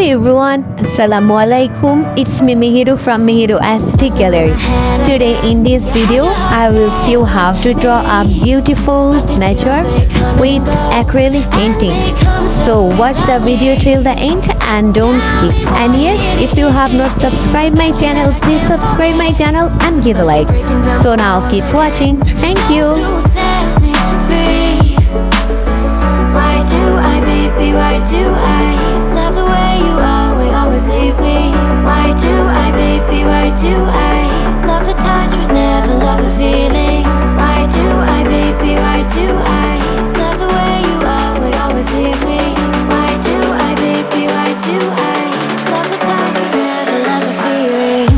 everyone, Assalamualaikum. It's me Meheru from Meheru Aesthetic Gallery. Today in this video, I will show you how to draw a beautiful nature with acrylic painting. So watch the video till the end and don't skip. And yes, if you have not subscribed my channel, please subscribe my channel and give a like. So now keep watching. Thank you. Why do I love the way you always leave me? Why do I, baby, why do I love the touch but never love the feeling? Why do I, baby, why do I love the way you always leave me? Why do I, baby, why do I love the touch but never love the feeling?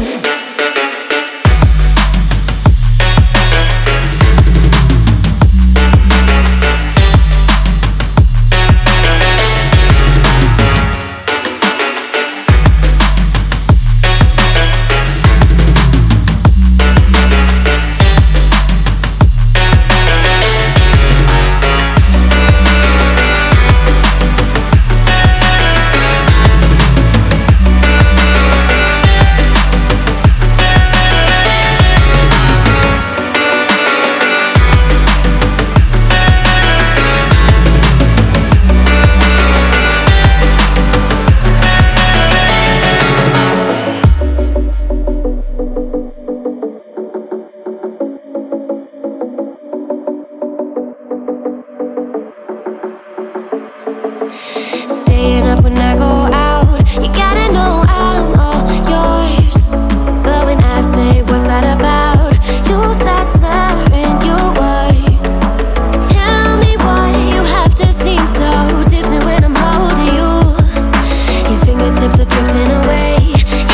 Staying up when I go out, you gotta know I'm all yours. But when I say what's that about, you start slurring your words. Tell me why you have to seem so distant when I'm holding you. Your fingertips are drifting away,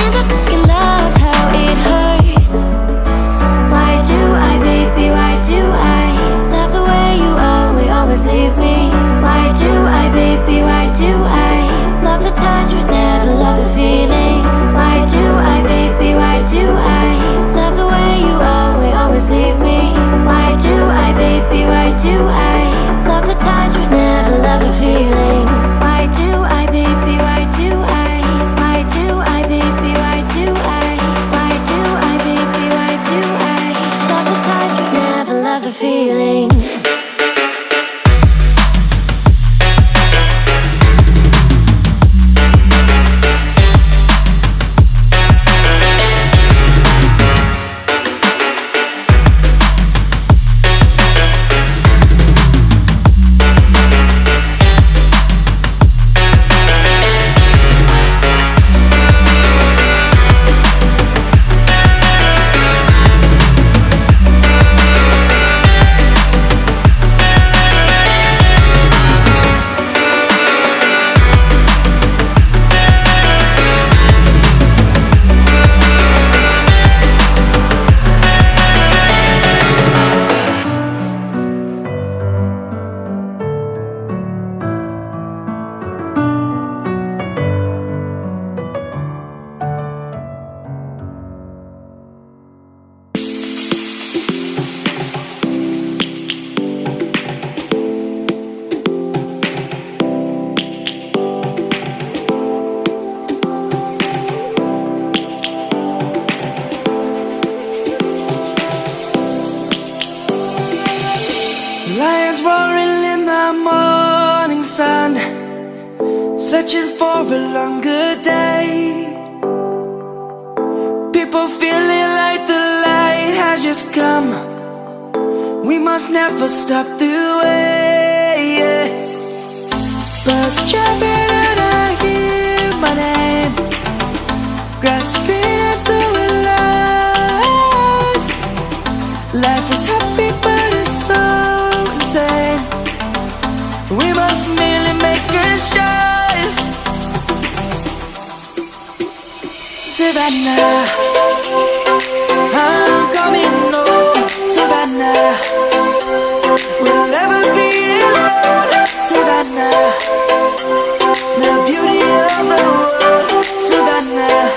and I fucking love how it hurts. Why do I, baby, why do I love the way you always leave me? Why do I, baby, why do I love the touch but never love the feeling? Why do I, baby, why do I love the way you always leave me? Why do I, baby, why do I love the touch but never love the feeling? Why do I, baby, why do I? Why do I, baby, why do I? Why do I, baby, why do I love the touch but never love the feeling? Lions roaring in the morning sun, searching for a longer day. People feeling like the light has just come. We must never stop the way. Birds chirping and I hear my name, grasping into a life. Life is happy but it's so insane. We must merely make a start. Savannah, I'm coming home. Savannah, we'll never be alone. Savannah, the beauty of the world. Savannah,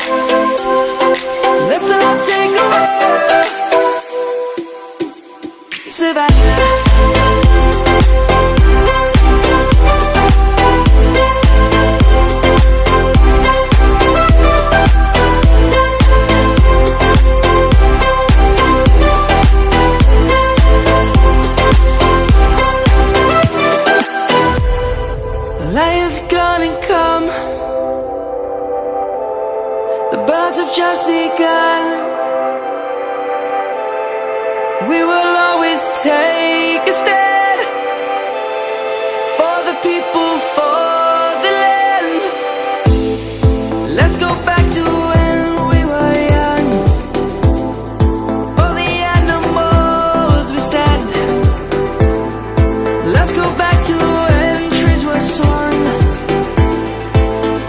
let's all take a walk. Savannah. Let's take a stand for the people, for the land. Let's go back to when we were young. For the animals we stand. Let's go back to when trees were swung.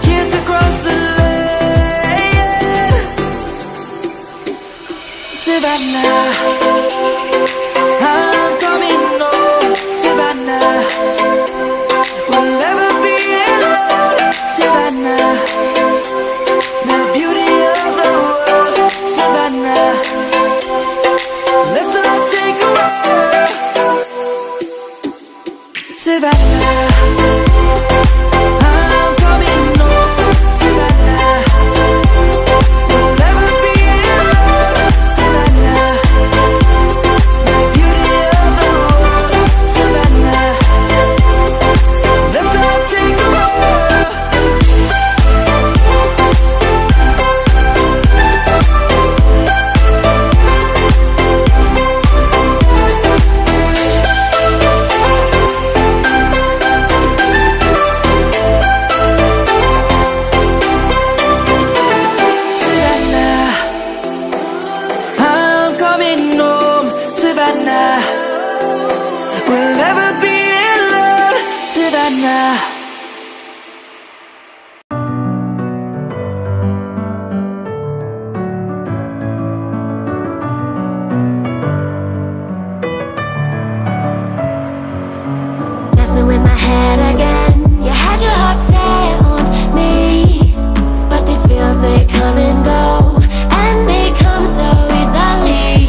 Kids across the land. Savannah, I'm coming home. Savannah, we'll never be alone. Savannah, the beauty of the world. Savannah, let's all take a walk. Savannah, I'm coming home. Savannah, we'll never be alone. Savannah, the beauty of the world. Savannah, let's all take a walk. Savannah, I'm coming home. Savannah, we'll never be alone. Savannah. Messing with my head again. You had your heart set on me, but these feels, they come and go, and they come so easily.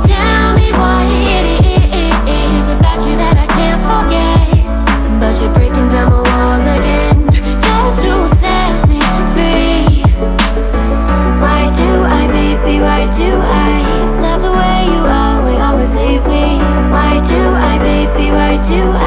Tell me what it is about you that I can't forget. But you're breaking down my walls again, just to set me free. Why do I, baby, why do I love the way you are, we always leave me? Why do I, baby, why do I